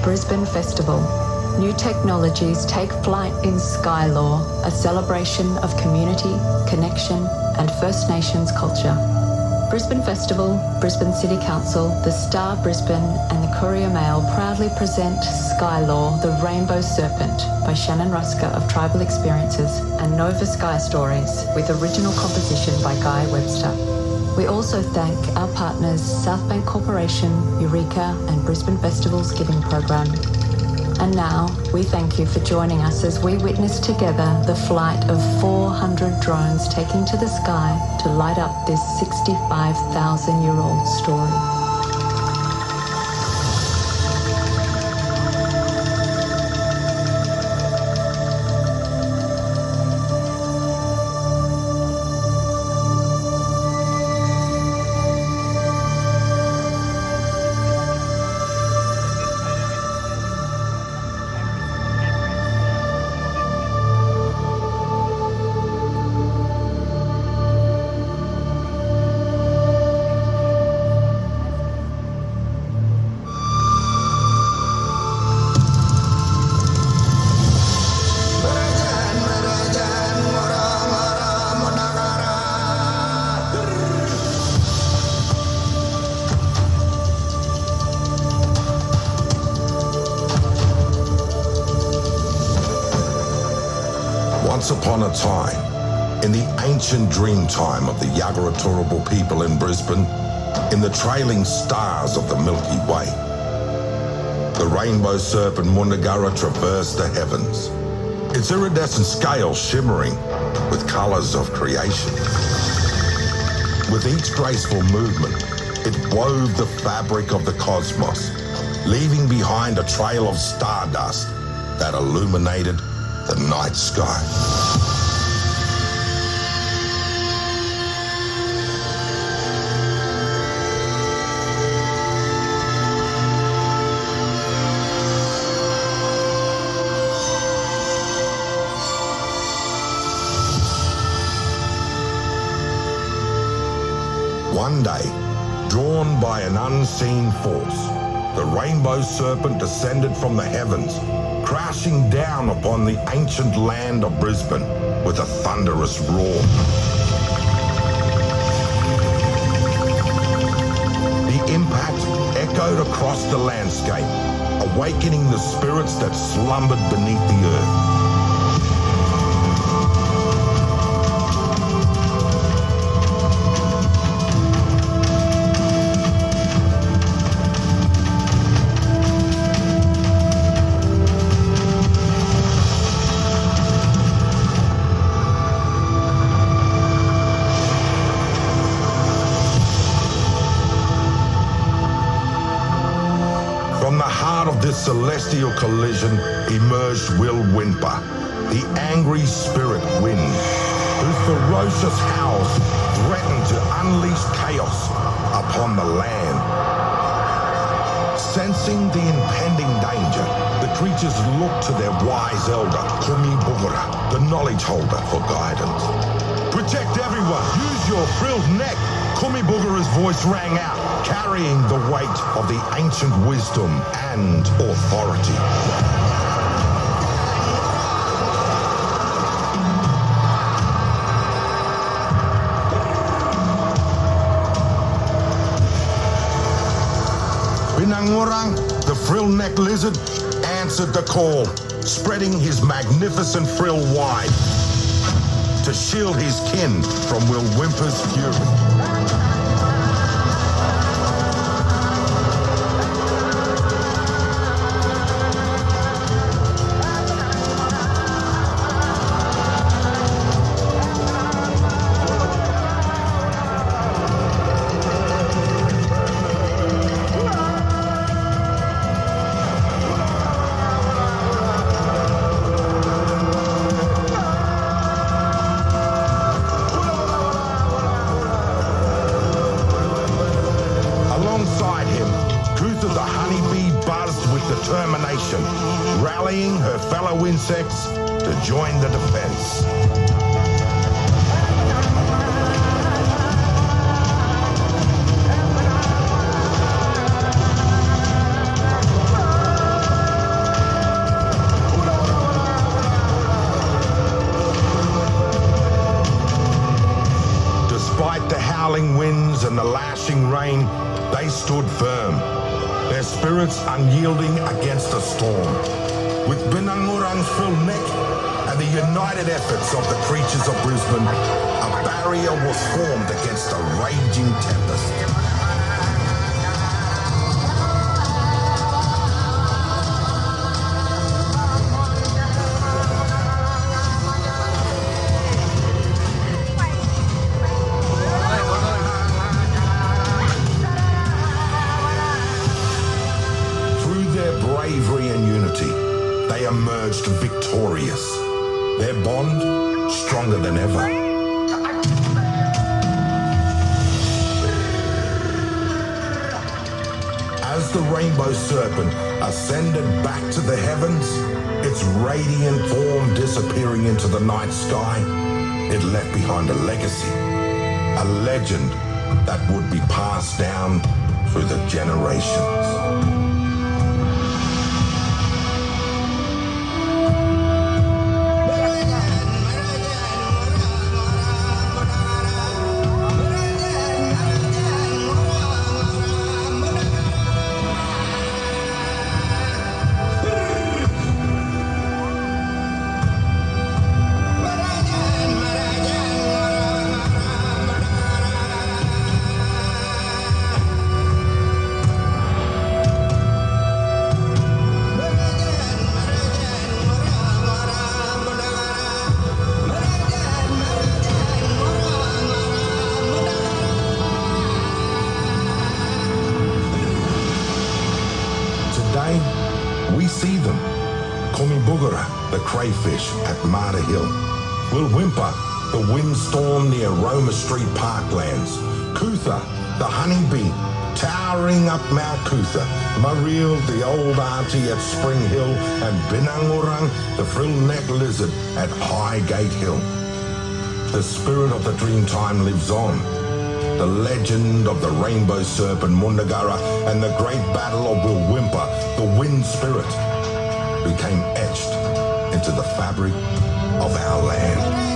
Brisbane Festival. New technologies take flight in Skylore, a celebration of community, connection and First Nations culture. Brisbane Festival, Brisbane City Council, the Star Brisbane and the Courier Mail proudly present Skylore, the Rainbow Serpent by Shannon Ruska of Tribal Experiences and Nova Sky Stories with original composition by Guy Webster. We also thank our partners Southbank Corporation, Eureka and Brisbane Festival's Giving Program. And now, we thank you for joining us as we witness together the flight of 400 drones taking to the sky to light up this 65,000-year-old story. Once upon a time, in the ancient dream time of the Yagara Turrbal people in Brisbane, in the trailing stars of the Milky Way, the rainbow serpent Mundagara traversed the heavens, its iridescent scales shimmering with colours of creation. With each graceful movement, it wove the fabric of the cosmos, leaving behind a trail of stardust that illuminated the night sky. One day, drawn by an unseen force, the rainbow serpent descended from the heavens, crashing down upon the ancient land of Brisbane with a thunderous roar. The impact echoed across the landscape, awakening the spirits that slumbered beneath the earth. This celestial collision emerged Will Whinper, the angry spirit wind, whose ferocious howls threatened to unleash chaos upon the land. Sensing the impending danger, the creatures looked to their wise elder, Kumi Bugura, the knowledge holder, for guidance. Protect everyone! Use your frilled neck! Kumi Bugura's voice rang out, carrying the weight of the ancient wisdom and authority. Binangurang, the frill-necked lizard, answered the call, spreading his magnificent frill wide to shield his kin from Will Whymper's fury. Rallying her fellow insects to join the defense. and the lashing rain, they stood firm, their spirits unyielding against a storm. With Binangurang's full neck and the united efforts of the creatures of Brisbane, a barrier was formed against a raging tempest. Bravery and unity, they emerged victorious, their bond stronger than ever. As the rainbow serpent ascended back to the heavens, its radiant form disappearing into the night sky, it left behind a legacy, a legend that would be passed down through the generations. We see them. Komibugara, the crayfish at Marta Hill. Will Whimper, the windstorm near Roma Street Parklands. Kutha, the honeybee, towering up Mount Kutha. Mariel, the old auntie at Spring Hill. And Binangurang, the frill-necked lizard at Highgate Hill. The spirit of the Dreamtime lives on. The legend of the rainbow serpent Mundagara and the great battle of Will Whimper, the wind spirit, became etched into the fabric of our land.